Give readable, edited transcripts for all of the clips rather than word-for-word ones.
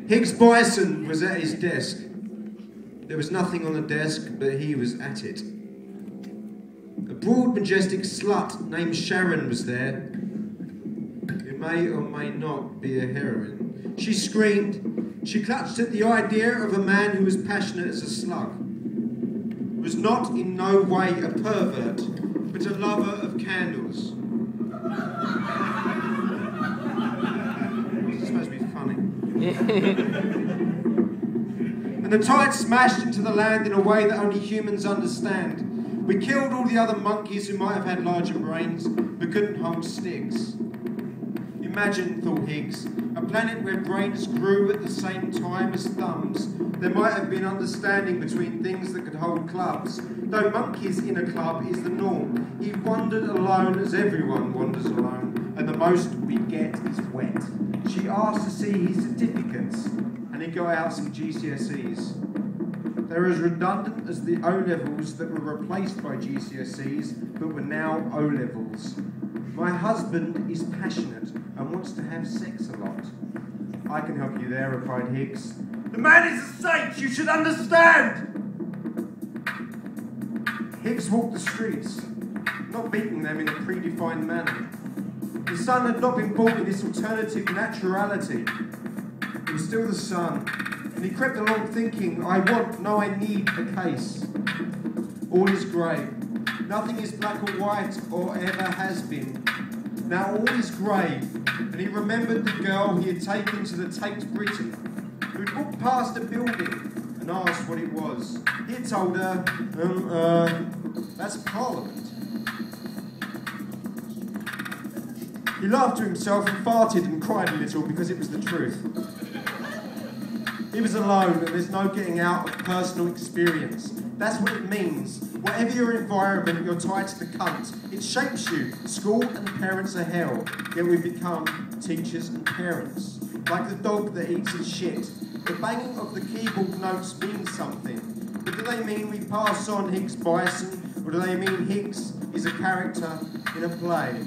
Higgs Bison was at his desk. There was nothing on the desk, but he was at it. A broad, majestic slut named Sharon was there. It may or may not be a heroine. She screamed. She clutched at the idea of a man who was passionate as a slug. Was not in no way a pervert, but a lover of candles. It's supposed to be funny. And the tide smashed into the land in a way that only humans understand. We killed all the other monkeys who might have had larger brains, but couldn't hold sticks. Imagine, thought Higgs, a planet where brains grew at the same time as thumbs. There might have been understanding between things that could hold clubs. Though monkeys in a club is the norm, he wandered alone as everyone wanders alone, and the most we get is wet. She asked to see his certificates, and he got out some GCSEs. They're as redundant as the O-levels that were replaced by GCSEs, but were now O-levels. My husband is passionate and wants to have sex a lot. I can help you there, replied Higgs. The man is a saint, you should understand! Higgs walked the streets, not beating them in a predefined manner. The sun had not been born in this alternative naturality. It was still the sun, and he crept along thinking, I want, no I need a case. All is grey. Nothing is black or white or ever has been. Now all is grey, and he remembered the girl he had taken to the Tate Britain, who'd walked past a building and asked what it was. He had told her, that's Parliament. He laughed to himself and farted and cried a little because it was the truth. He was alone and there's no getting out of personal experience. That's what it means. Whatever your environment, you're tied to the cunt. It shapes you. School and parents are hell. Yet we become teachers and parents. Like the dog that eats its shit. The banging of the keyboard notes means something. But do they mean we pass on Higgs Bison? Or do they mean Higgs is a character in a play?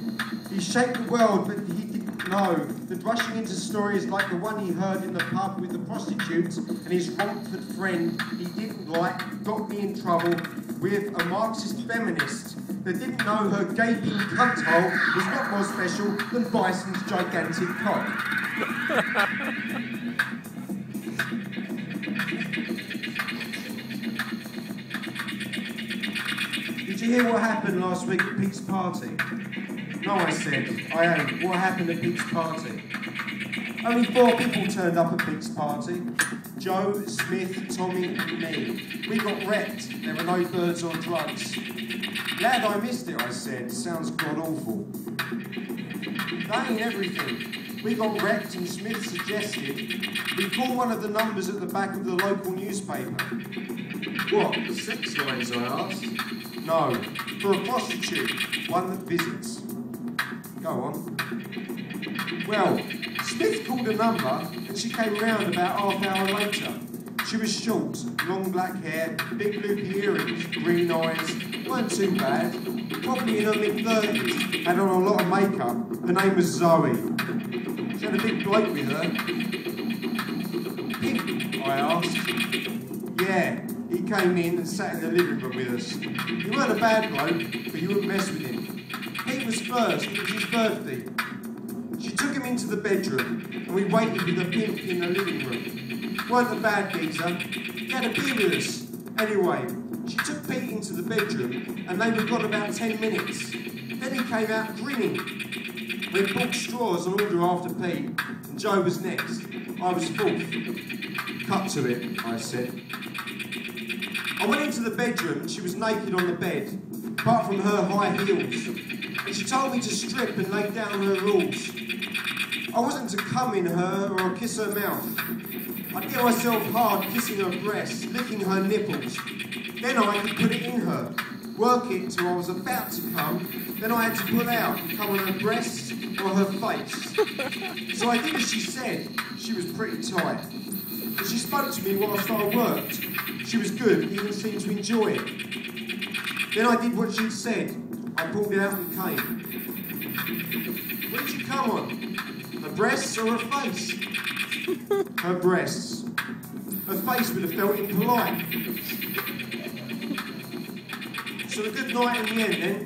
He shaped the world, but he didn't know that rushing into stories like the one he heard in the pub with the prostitutes and his Romford friend he didn't like got me in trouble with a Marxist feminist that didn't know her gaping cunt hole was not more special than Bison's gigantic cock. Did you hear what happened last week at Pete's party? No, I said. I ain't. What happened at Pete's party? Only 4 people turned up at Pete's party. Joe, Smith, Tommy and me. We got wrecked. There were no birds or drugs. Glad I missed it, I said. Sounds god-awful. That ain't everything. We got wrecked and Smith suggested we call one of the numbers at the back of the local newspaper. What, the sex lines, I asked? No, for a prostitute, one that visits. Go on. Well, Smith called a number and she came round about half an hour later. She was short, long black hair, big loopy earrings, green eyes, weren't too bad, probably in her mid-30s, had on a lot of makeup. Her name was Zoe. She had a big bloke with her. Pimp, I asked. Yeah, he came in and sat in the living room with us. He weren't a bad bloke, but you wouldn't mess with him. Pete was first, it was his birthday. She took him into the bedroom, and we waited with the pimp in the living room. Weren't a bad geezer, he had a beer with us. Anyway, she took Pete into the bedroom, and they were gone about 10 minutes. Then he came out grinning. We bought straws on order after Pete, and Joe was next. I was 4th. Cut to it, I said. I went into the bedroom, and she was naked on the bed, apart from her high heels. She told me to strip and lay down her rules. I wasn't to come in her or kiss her mouth. I'd get myself hard kissing her breasts, licking her nipples. Then I could put it in her, work it till I was about to come. Then I had to pull out and come on her breasts or her face. So I did as she said. She was pretty tight. But she spoke to me whilst I worked. She was good, even seemed to enjoy it. Then I did what she'd said. I pulled out and came. What did you come on? Her breasts or her face? Her breasts. Her face would have felt impolite. So a good night in the end then.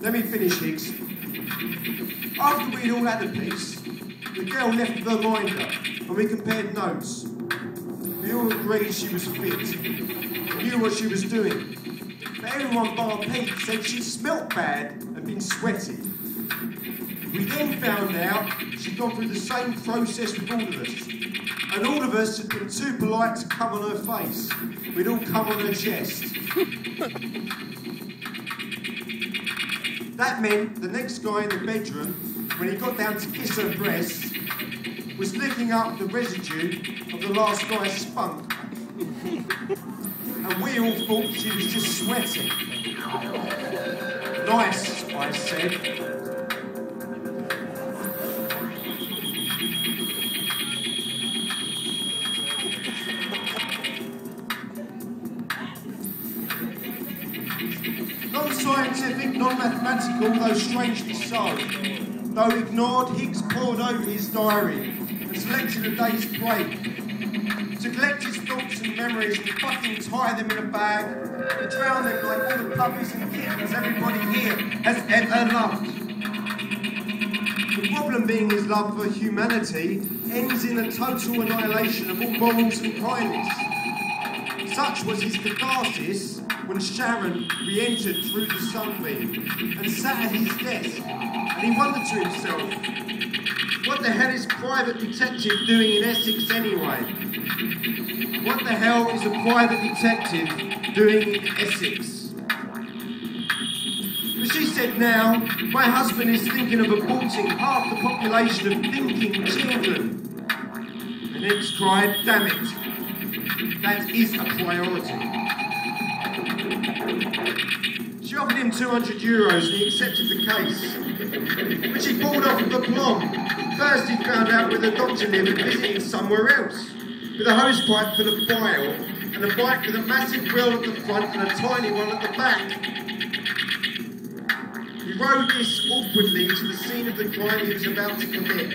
Let me finish, Higgs. After we'd all had a piece, the girl left with her minder and we compared notes. We all agreed she was fit, knew what she was doing. But everyone bar Pete said she smelt bad and been sweaty. We then found out she'd gone through the same process with all of us. And all of us had been too polite to come on her face. We'd all come on her chest. That meant the next guy in the bedroom, when he got down to kiss her breasts, was licking up the residue of the last guy's spunk. And we all thought she was just sweating. Nice, I said. Non-scientific, non-mathematical, though strangely so. Though ignored, Higgs pored over his diary and selected a day's break to collect his thoughts and memories and fucking tie them in a bag and drown them like all the puppies and kittens everybody here has ever loved. The problem being his love for humanity ends in a total annihilation of all morals and kindness. Such was his catharsis when Sharon re-entered through the sunbeam and sat at his desk, and he wondered to himself, what the hell is private detective doing in Essex anyway? What the hell is a private detective doing in Essex? But she said now, my husband is thinking of aborting half the population of thinking children. And Higgs cried, damn it, that is a priority. She offered him €200 and he accepted the case, which he pulled off with aplomb. First he found out where the doctor lived and visited somewhere else, with a hosepipe full of bile and a bike with a massive wheel at the front and a tiny one at the back. He rode this awkwardly to the scene of the crime he was about to commit.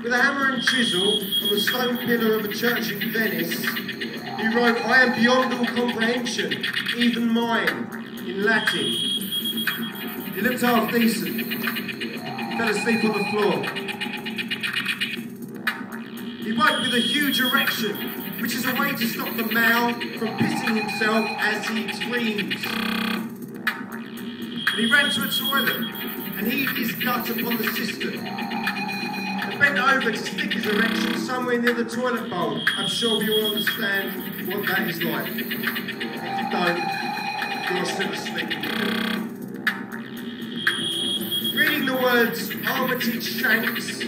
With a hammer and chisel on the stone pillar of a church in Venice, he wrote, I am beyond all comprehension, even mine, in Latin. He looked half decent. He fell asleep on the floor. He woke with a huge erection, which is a way to stop the male from pissing himself as he dreams. And he ran to a toilet and heaved his gut upon the cistern. Bent over to stick his erection somewhere near the toilet bowl. I'm sure we all understand what that is like. If you don't, you're still asleep. Reading the words Armitage Shanks, he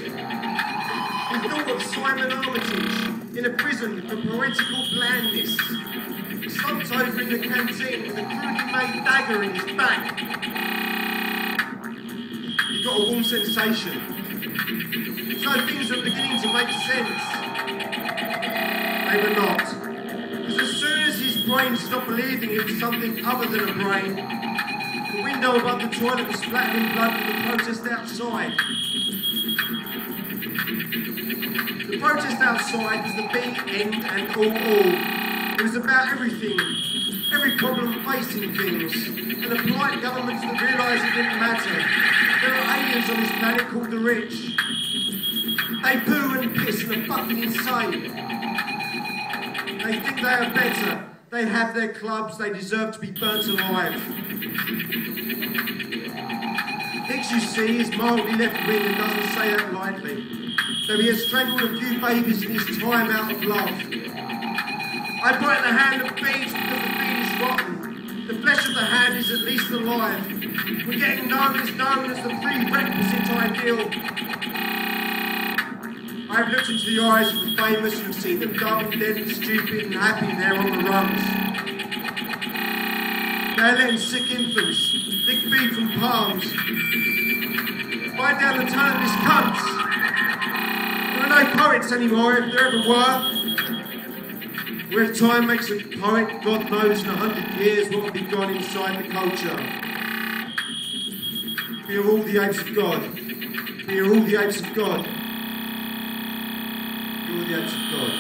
thought of Simon Armitage in a prison for poetical blandness. He slumped over in the canteen with a crudely made dagger in his back. He got a warm sensation. So things were beginning to make sense. They were not. Because as soon as his brain stopped believing it was something other than a brain, the window above the toilet was splattered in blood with the protest outside. The protest outside was the big end and all. It was about everything, every problem facing things, and the polite governments that realised it didn't matter. There are aliens on this planet called the rich. They poo and piss and are fucking insane. They think they are better. They have their clubs. They deserve to be burnt alive. Higgs, you see, is mildly left-wing and doesn't say that lightly. Though he has strangled a few babies in his time out of love. I bite the hand that feeds because the feed is rotten. flesh of the hand is at least alive. We're getting known as the prerequisite ideal. I've looked into the eyes of the famous and seen them dumb, dead, stupid and happy there on the runs. They're letting sick infants lick beef from palms. Right down the tongue of this cunt. There are no poets anymore, if there ever were. Where time makes a poet, God knows in 100 years what will be gone inside the culture. We are all the apes of God. We are all the apes of God. We are all the apes of God.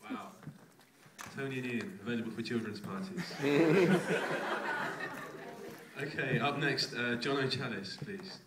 Wow. Tony and Ian, available for children's parties. Okay, up next, John O'Chalice, please.